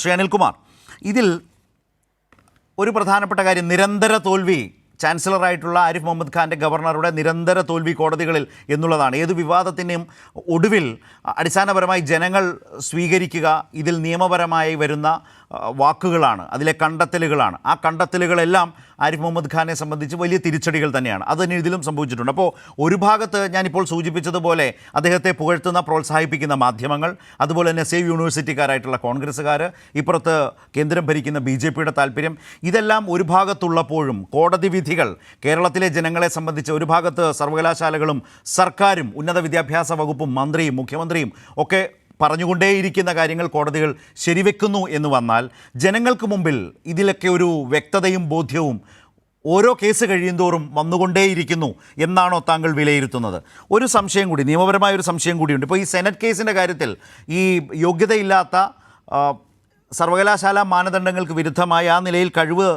ശ്രീ അനിൽകുമാർ, ഇതിൽ ഒരു പ്രധാനപ്പെട്ട കാര്യം നിരന്തര തോൽവി ചാൻസലറായിട്ടുള്ള ആരിഫ് മുഹമ്മദ് ഖാൻ്റെ ഗവർണറുടെ നിരന്തര തോൽവി കോടതികളിൽ എന്നുള്ളതാണ്. ഏത് വിവാദത്തിൻ്റെയും ഒടുവിൽ അടിസ്ഥാനപരമായി ജനങ്ങൾ സ്വീകരിക്കുക ഇതിൽ നിയമപരമായി വരുന്ന വാക്കുകളാണ്, അതിലെ കണ്ടെത്തലുകളാണ്. ആ കണ്ടെത്തലുകളെല്ലാം ആരിഫ് മുഹമ്മദ് ഖാനെ സംബന്ധിച്ച് വലിയ തിരിച്ചടികൾ തന്നെയാണ്. അത് തന്നെ ഇതിലും സംഭവിച്ചിട്ടുണ്ട്. അപ്പോൾ ഒരു ഭാഗത്ത് ഞാനിപ്പോൾ സൂചിപ്പിച്ചതുപോലെ അദ്ദേഹത്തെ പുകഴ്ത്തുന്ന പ്രോത്സാഹിപ്പിക്കുന്ന മാധ്യമങ്ങൾ, അതുപോലെ തന്നെ സേവ് യൂണിവേഴ്സിറ്റിക്കാരായിട്ടുള്ള കോൺഗ്രസ്സുകാർ, ഇപ്പുറത്ത് കേന്ദ്രം ഭരിക്കുന്ന BJPയുടെ താല്പര്യം, ഇതെല്ലാം ഒരു ഭാഗത്തുള്ളപ്പോഴും കോടതി വിധികൾ കേരളത്തിലെ ജനങ്ങളെ സംബന്ധിച്ച് ഒരു ഭാഗത്ത് സർവകലാശാലകളും സർക്കാരും ഉന്നത വിദ്യാഭ്യാസ വകുപ്പും മന്ത്രിയും മുഖ്യമന്ത്രിയും ഒക്കെ പറഞ്ഞുകൊണ്ടേയിരിക്കുന്ന കാര്യങ്ങൾ കോടതികൾ ശരിവെക്കുന്നു എന്ന് വന്നാൽ ജനങ്ങൾക്ക് മുമ്പിൽ ഇതിലൊക്കെ ഒരു വ്യക്തതയും ബോധ്യവും ഓരോ കേസ് കഴിയുന്തോറും വന്നുകൊണ്ടേയിരിക്കുന്നു എന്നാണോ താങ്കൾ വിലയിരുത്തുന്നത്? ഒരു സംശയം കൂടി, നിയമപരമായ ഒരു സംശയം കൂടിയുണ്ട്. ഇപ്പോൾ ഈ സെനറ്റ് കേസിൻ്റെ കാര്യത്തിൽ ഈ യോഗ്യതയില്ലാത്ത സർവകലാശാല മാനദണ്ഡങ്ങൾക്ക് വിരുദ്ധമായ ആ നിലയിൽ കഴിവ്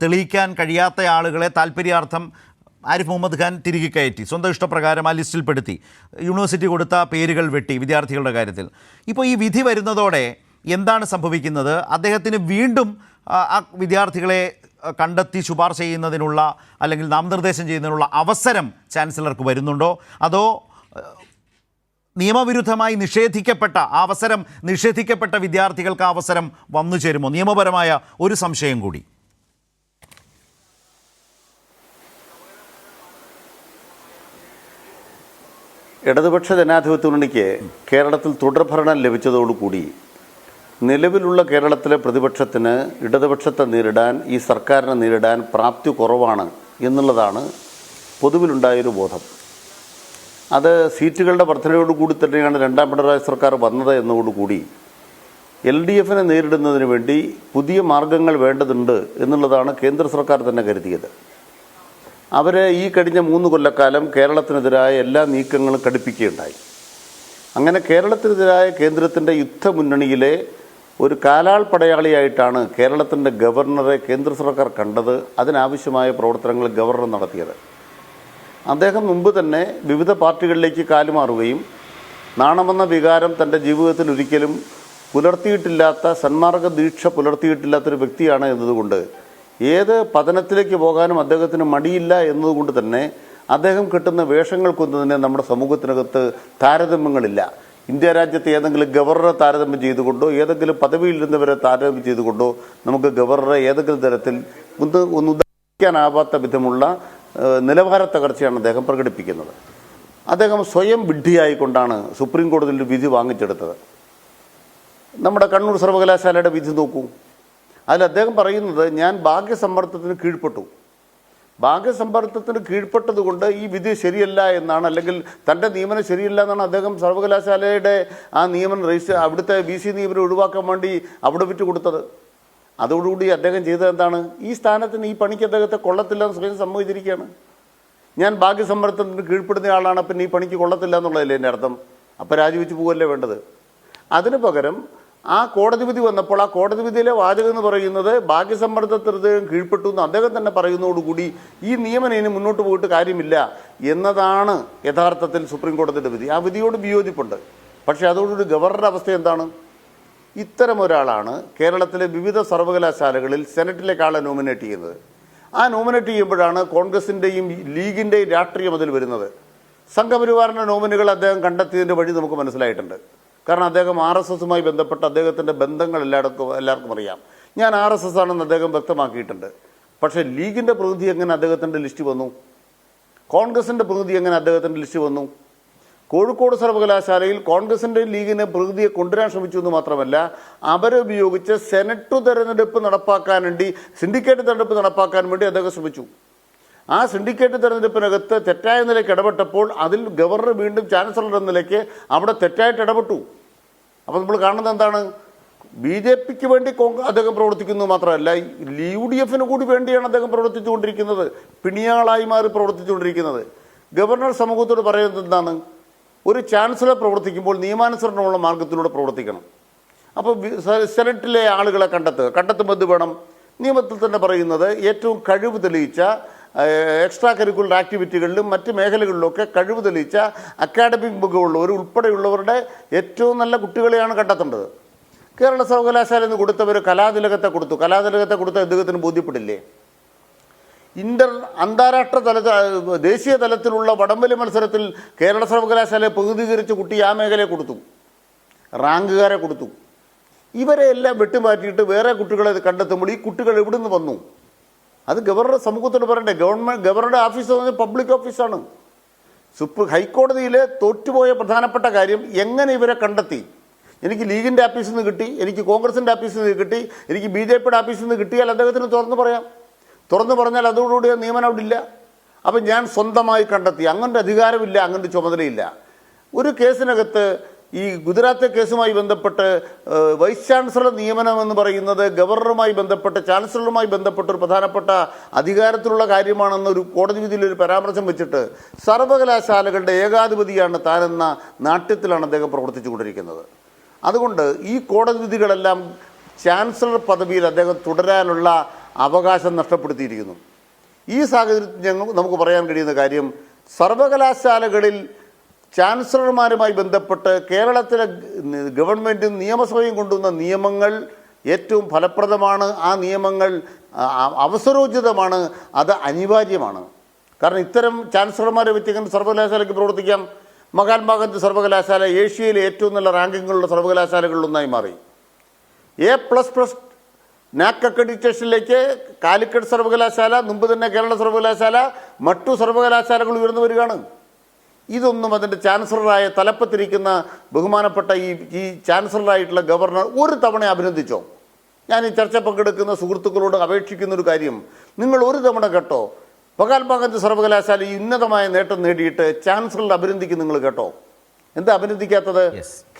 തെളിയിക്കാൻ കഴിയാത്ത ആളുകളെ താല്പര്യാർത്ഥം ആരിഫ് മുഹമ്മദ് ഖാൻ തിരികെ കയറ്റി, സ്വന്തം ഇഷ്ടപ്രകാരം ആ ലിസ്റ്റിൽപ്പെടുത്തി, യൂണിവേഴ്സിറ്റി കൊടുത്ത പേരുകൾ വെട്ടി വിദ്യാർത്ഥികളുടെ കാര്യത്തിൽ. ഇപ്പോൾ ഈ വിധി വരുന്നതോടെ എന്താണ് സംഭവിക്കുന്നത്? അദ്ദേഹത്തിന് വീണ്ടും ആ വിദ്യാർത്ഥികളെ കണ്ടെത്തി ശുപാർശ ചെയ്യുന്നതിനുള്ള അല്ലെങ്കിൽ നാമനിർദ്ദേശം ചെയ്യുന്നതിനുള്ള അവസരം ചാൻസലർക്ക് വരുന്നുണ്ടോ? അതോ നിയമവിരുദ്ധമായി നിഷേധിക്കപ്പെട്ട അവസരം നിഷേധിക്കപ്പെട്ട വിദ്യാർത്ഥികൾക്ക് ആ അവസരം വന്നു ചേരുമോ? നിയമപരമായ ഒരു സംശയം കൂടി. ഇടതുപക്ഷ ജനാധിപത്യ മുന്നണിക്ക് കേരളത്തിൽ തുടർഭരണം ലഭിച്ചതോടുകൂടി നിലവിലുള്ള കേരളത്തിലെ പ്രതിപക്ഷത്തിന് ഇടതുപക്ഷത്തെ നേരിടാൻ, ഈ സർക്കാരിനെ നേരിടാൻ പ്രാപ്തി കുറവാണ് എന്നുള്ളതാണ് പൊതുവിലുണ്ടായൊരു ബോധം. അത് സീറ്റുകളുടെ വർധനയോടുകൂടി തന്നെയാണ് രണ്ടാം പിണറായി സർക്കാർ വന്നത് എന്നതോടുകൂടി LDFനെ നേരിടുന്നതിന് വേണ്ടി പുതിയ മാർഗങ്ങൾ വേണ്ടതുണ്ട് എന്നുള്ളതാണ് കേന്ദ്ര സർക്കാർ തന്നെ കരുതിയത്. അവർ ഈ കഴിഞ്ഞ 3 കൊല്ലക്കാലം കേരളത്തിനെതിരായ എല്ലാ നീക്കങ്ങളും കടുപ്പിക്കുകയുണ്ടായി. അങ്ങനെ കേരളത്തിനെതിരായ കേന്ദ്രത്തിൻ്റെ യുദ്ധമുന്നണിയിലെ ഒരു കാലാൾ പടയാളിയായിട്ടാണ് കേരളത്തിൻ്റെ ഗവർണറെ കേന്ദ്ര സർക്കാർ കണ്ടത്. അതിനാവശ്യമായ പ്രവർത്തനങ്ങൾ ഗവർണർ നടത്തിയത്. അദ്ദേഹം മുമ്പ് തന്നെ വിവിധ പാർട്ടികളിലേക്ക് കാലുമാറുകയും നാണമെന്ന വികാരം തൻ്റെ ജീവിതത്തിൽ ഒരിക്കലും പുലർത്തിയിട്ടില്ലാത്ത, സന്മാർഗ ദീക്ഷ പുലർത്തിയിട്ടില്ലാത്തൊരു വ്യക്തിയാണ് എന്നതുകൊണ്ട് ഏത് പതനത്തിലേക്ക് പോകാനും അദ്ദേഹത്തിന് മടിയില്ല എന്നതുകൊണ്ട് തന്നെ അദ്ദേഹം കിട്ടുന്ന വേഷങ്ങൾക്കൊന്നും തന്നെ നമ്മുടെ സമൂഹത്തിനകത്ത് താരതമ്യങ്ങളില്ല. ഇന്ത്യ രാജ്യത്ത് ഏതെങ്കിലും ഗവർണറെ താരതമ്യം ചെയ്തുകൊണ്ടോ ഏതെങ്കിലും പദവിയിലിരുന്നവരെ താരതമ്യം ചെയ്തുകൊണ്ടോ നമുക്ക് ഗവർണറെ ഏതെങ്കിലും തരത്തിൽ ഒന്ന് ഉദാഹരിക്കാനാവാത്ത വിധമുള്ള നിലവാര തകർച്ചയാണ് അദ്ദേഹം പ്രകടിപ്പിക്കുന്നത്. അദ്ദേഹം സ്വയം വിഡ്ഢിയായിക്കൊണ്ടാണ് സുപ്രീം കോടതിയിൽ വിധി വാങ്ങിച്ചെടുത്തത്. നമ്മുടെ കണ്ണൂർ സർവകലാശാലയുടെ വിധി നോക്കൂ. അതിൽ അദ്ദേഹം പറയുന്നത്, ഞാൻ ഭാഗ്യസമ്മർദ്ദത്തിന് കീഴ്പ്പെട്ടു, ഭാഗ്യസമ്മർദ്ദത്തിന് കീഴ്പ്പെട്ടത് കൊണ്ട് ഈ വിധി ശരിയല്ല എന്നാണ്, അല്ലെങ്കിൽ തൻ്റെ നിയമനം ശരിയല്ല എന്നാണ് അദ്ദേഹം സർവകലാശാലയുടെ ആ നിയമനം അവിടുത്തെ VC നിയമനം ഒഴിവാക്കാൻ വേണ്ടി അവിടെ വിറ്റ് കൊടുത്തത്. അതോടുകൂടി അദ്ദേഹം ചെയ്തത് എന്താണ്? ഈ സ്ഥാനത്തിന്, ഈ പണിക്ക് അദ്ദേഹത്തെ കൊള്ളത്തില്ല എന്ന് സ്വയം സമ്മതിച്ചിരിക്കുകയാണ്. ഞാൻ ഭാഗ്യസമ്മർദ്ദത്തിന് കീഴ്പ്പെടുന്ന ആളാണ്, പിന്നെ ഈ പണിക്ക് കൊള്ളത്തില്ല എന്നുള്ളതല്ലേ എൻ്റെ അർത്ഥം? അപ്പോൾ രാജിവെച്ച് പോവല്ലേ വേണ്ടത്? അതിന് പകരം ആ കോടതി വിധി വന്നപ്പോൾ ആ കോടതി വിധിയിലെ വാചകം എന്ന് പറയുന്നത് ഭാഗ്യസമ്മർദ്ദത്തിന് അദ്ദേഹം കീഴ്പ്പെട്ടു എന്ന് അദ്ദേഹം തന്നെ പറയുന്നതോടുകൂടി ഈ നിയമനം ഇനി മുന്നോട്ട് പോയിട്ട് കാര്യമില്ല എന്നതാണ് യഥാർത്ഥത്തിൽ സുപ്രീം കോടതിയുടെ വിധി. ആ വിധിയോട് വിയോജിപ്പുണ്ട്. പക്ഷേ അതോടൊരു ഗവർണറുടെ അവസ്ഥ എന്താണ്? ഇത്തരം ഒരാളാണ് കേരളത്തിലെ വിവിധ സർവകലാശാലകളിൽ സെനറ്റിലേക്ക് ആളെ നോമിനേറ്റ് ചെയ്യുന്നത്. ആ നോമിനേറ്റ് ചെയ്യുമ്പോഴാണ് കോൺഗ്രസിൻ്റെയും ലീഗിൻ്റെയും രാഷ്ട്രീയം അതിൽ വരുന്നത്. സംഘപരിവാറിൻ്റെ നോമിനികൾ അദ്ദേഹം കണ്ടെത്തിയതിൻ്റെ വഴി നമുക്ക് മനസ്സിലായിട്ടുണ്ട്. കാരണം അദ്ദേഹം RSSുമായി ബന്ധപ്പെട്ട അദ്ദേഹത്തിൻ്റെ ബന്ധങ്ങൾ എല്ലാവർക്കും അറിയാം. ഞാൻ RSS ആണെന്ന് അദ്ദേഹം വ്യക്തമാക്കിയിട്ടുണ്ട്. പക്ഷേ ലീഗിൻ്റെ പ്രതിനിധി എങ്ങനെ അദ്ദേഹത്തിൻ്റെ ലിസ്റ്റ് വന്നു? കോൺഗ്രസിൻ്റെ പ്രതിനിധി എങ്ങനെ അദ്ദേഹത്തിൻ്റെ ലിസ്റ്റ് വന്നു? കോഴിക്കോട് സർവകലാശാലയിൽ കോൺഗ്രസിൻ്റെ ലീഗിനെ പ്രതിനിധിയെ കൊണ്ടുവരാൻ ശ്രമിച്ചു എന്ന് മാത്രമല്ല, അവരെ ഉപയോഗിച്ച് സെനറ്റ് തെരഞ്ഞെടുപ്പ് നടപ്പാക്കാൻ വേണ്ടി, സിൻഡിക്കേറ്റ് തെരഞ്ഞെടുപ്പ് നടപ്പാക്കാൻ വേണ്ടി അദ്ദേഹം ശ്രമിച്ചു. ആ സിൻഡിക്കേറ്റ് തെരഞ്ഞെടുപ്പിനകത്ത് തെറ്റായ നിലയ്ക്ക് ഇടപെട്ടപ്പോൾ അതിൽ ഗവർണർ വീണ്ടും ചാൻസലർ എന്ന നിലയ്ക്ക് അവിടെ തെറ്റായിട്ട് ഇടപെട്ടു. അപ്പോൾ നമ്മൾ കാണുന്നത് എന്താണ്? BJPക്ക് വേണ്ടി അദ്ദേഹം പ്രവർത്തിക്കുന്നു മാത്രമല്ല, UDFന് കൂടി വേണ്ടിയാണ് അദ്ദേഹം പ്രവർത്തിച്ചുകൊണ്ടിരിക്കുന്നത്, പിണിയാളായി മാറി പ്രവർത്തിച്ചുകൊണ്ടിരിക്കുന്നത്. ഗവർണർ സമൂഹത്തോട് പറയുന്നത് എന്താണ്? ഒരു ചാൻസലർ പ്രവർത്തിക്കുമ്പോൾ നിയമാനുസരണമുള്ള മാർഗത്തിലൂടെ പ്രവർത്തിക്കണം. അപ്പോൾ സെനറ്റിലെ ആളുകളെ കണ്ടെത്തുമ്പോൾ എന്ത് വേണം? നിയമത്തിൽ തന്നെ പറയുന്നത് ഏറ്റവും കഴിവ് തെളിയിച്ച എക്സ്ട്രാ കരിക്കുലർ ആക്ടിവിറ്റികളിലും മറ്റ് മേഖലകളിലൊക്കെ കഴിവ് തെളിയിച്ച അക്കാഡമിക് മികവുള്ളവർ ഉൾപ്പെടെയുള്ളവരുടെ ഏറ്റവും നല്ല കുട്ടികളെയാണ് കണ്ടെത്തേണ്ടത്. കേരള സർവകലാശാലയിൽ നിന്ന് കൊടുത്തവർ കലാതിലകത്തെ കൊടുത്തു. കലാതിലകത്തെ കൊടുത്ത ഇദ്ദേഹത്തിന് ബോധ്യപ്പെടില്ലേ? അന്താരാഷ്ട്ര ദേശീയ തലത്തിലുള്ള വടംവലി മത്സരത്തിൽ കേരള സർവകലാശാലയെ പ്രതിനിധീകരിച്ച കുട്ടി ആ മേഖലയെ കൊടുത്തു, റാങ്കുകാരെ കൊടുത്തു. ഇവരെ എല്ലാം വെട്ടിമാറ്റിയിട്ട് വേറെ കുട്ടികളെ കണ്ടെത്തുമ്പോൾ ഈ കുട്ടികൾ എവിടെ നിന്ന് വന്നു? അത് ഗവർണർ സമൂഹത്തോട് പറയണ്ടേ? ഗവർണറുടെ ഓഫീസ് എന്ന് പറഞ്ഞാൽ പബ്ലിക് ഓഫീസാണ്. ഹൈക്കോടതിയിലെ തോറ്റുപോയ പ്രധാനപ്പെട്ട കാര്യം എങ്ങനെ ഇവരെ കണ്ടെത്തി. എനിക്ക് ലീഗിൻ്റെ ആഫീസിൽ നിന്ന് കിട്ടി, എനിക്ക് കോൺഗ്രസിൻ്റെ ആഫീസിൽ നിന്ന് കിട്ടി, എനിക്ക് BJPയുടെ ആഫീസിൽ നിന്ന് കിട്ടിയാൽ അദ്ദേഹത്തിന് തുറന്നു പറയാം. തുറന്നു പറഞ്ഞാൽ അതോടുകൂടി നിയമനം അവിടെ ഇല്ല. അപ്പം ഞാൻ സ്വന്തമായി കണ്ടെത്തി. അങ്ങനത്തെ അധികാരമില്ല, അങ്ങനത്തെ ചുമതലയില്ല. ഒരു കേസിനകത്ത് ഈ ഗുജറാത്തെ കേസുമായി ബന്ധപ്പെട്ട് വൈസ് ചാൻസലർ നിയമനം എന്ന് പറയുന്നത് ഗവർണറുമായി ബന്ധപ്പെട്ട് ചാൻസലറുമായി ബന്ധപ്പെട്ട് ഒരു പ്രധാനപ്പെട്ട അധികാരത്തിലുള്ള കാര്യമാണെന്നൊരു കോടതി വിധിയിൽ ഒരു പരാമർശം വെച്ചിട്ട് സർവകലാശാലകളുടെ ഏകാധിപതിയാണ് താനെന്ന നാട്യത്തിലാണ് അദ്ദേഹം പ്രവർത്തിച്ചു കൊണ്ടിരിക്കുന്നത്. അതുകൊണ്ട് ഈ കോടതി വിധികളെല്ലാം ചാൻസലർ പദവിയിൽ അദ്ദേഹം തുടരാനുള്ള അവകാശം നഷ്ടപ്പെടുത്തിയിരിക്കുന്നു. ഈ സാഹചര്യത്തിൽ നമുക്ക് പറയാൻ കഴിയുന്ന കാര്യം, സർവകലാശാലകളിൽ ചാൻസലർമാരുമായി ബന്ധപ്പെട്ട് കേരളത്തിലെ ഗവൺമെൻറ്റും നിയമസഭയും കൊണ്ടുവന്ന നിയമങ്ങൾ ഏറ്റവും ഫലപ്രദമാണ്. ആ നിയമങ്ങൾ അവസരോചിതമാണ്, അത് അനിവാര്യമാണ്. കാരണം ഇത്തരം ചാൻസലർമാരെ വെച്ചിങ്ങനെ സർവകലാശാലയ്ക്ക് പ്രവർത്തിക്കാം. മഹാത്മാഗാന്ധി സർവകലാശാല ഏഷ്യയിലെ ഏറ്റവും നല്ല റാങ്കിങ്ങുള്ള സർവകലാശാലകളിലൊന്നായി മാറി. A++ നാക് അക്രഡിറ്റേഷനിലേക്ക് കാലിക്കറ്റ് സർവകലാശാല, മുമ്പ് തന്നെ കേരള സർവകലാശാല, മറ്റു സർവകലാശാലകൾ ഉയർന്നു വരികയാണ്. ഇതൊന്നും അതിൻ്റെ ചാൻസലറായ തലപ്പത്തിരിക്കുന്ന ബഹുമാനപ്പെട്ട ഈ ചാൻസലറായിട്ടുള്ള ഗവർണർ ഒരു തവണ അഭിനന്ദിച്ചോ? ഞാൻ ഈ ചർച്ച പങ്കെടുക്കുന്ന സുഹൃത്തുക്കളോട് അപേക്ഷിക്കുന്നൊരു കാര്യം, നിങ്ങൾ ഒരു തവണ കേട്ടോ മഹാത്മാഗാന്ധി സർവകലാശാല ഈ ഉന്നതമായ നേട്ടം നേടിയിട്ട് ചാൻസലർ അഭിനന്ദിക്കും നിങ്ങൾ കേട്ടോ? എന്താ അഭിനന്ദിക്കാത്തത്?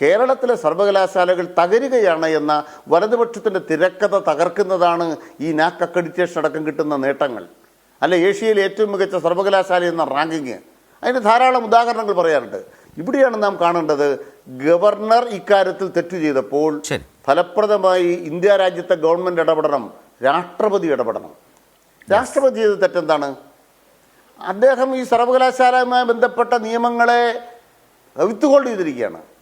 കേരളത്തിലെ സർവകലാശാലകൾ തകരുകയാണ് എന്ന വലതുപക്ഷത്തിൻ്റെ തിരക്കഥ തകർക്കുന്നതാണ് ഈ നാക് അക്രഡിറ്റേഷൻ അടക്കം കിട്ടുന്ന നേട്ടങ്ങൾ. അല്ല, ഏഷ്യയിലെ ഏറ്റവും മികച്ച സർവകലാശാല എന്ന റാങ്കിങ്, അതിന് ധാരാളം ഉദാഹരണങ്ങൾ പറയാറുണ്ട്. ഇവിടെയാണ് നാം കാണേണ്ടത്, ഗവർണർ ഇക്കാര്യത്തിൽ തെറ്റു ചെയ്തപ്പോൾ ഫലപ്രദമായി ഇന്ത്യ രാജ്യത്തെ ഗവൺമെൻറ് ഇടപെടണം, രാഷ്ട്രപതി ഇടപെടണം. രാഷ്ട്രപതി ചെയ്ത തെറ്റെന്താണ്? അദ്ദേഹം ഈ സർവകലാശാലയുമായി ബന്ധപ്പെട്ട നിയമങ്ങളെ വിത്ത് ഹോൾഡ് ചെയ്തിരിക്കുകയാണ്.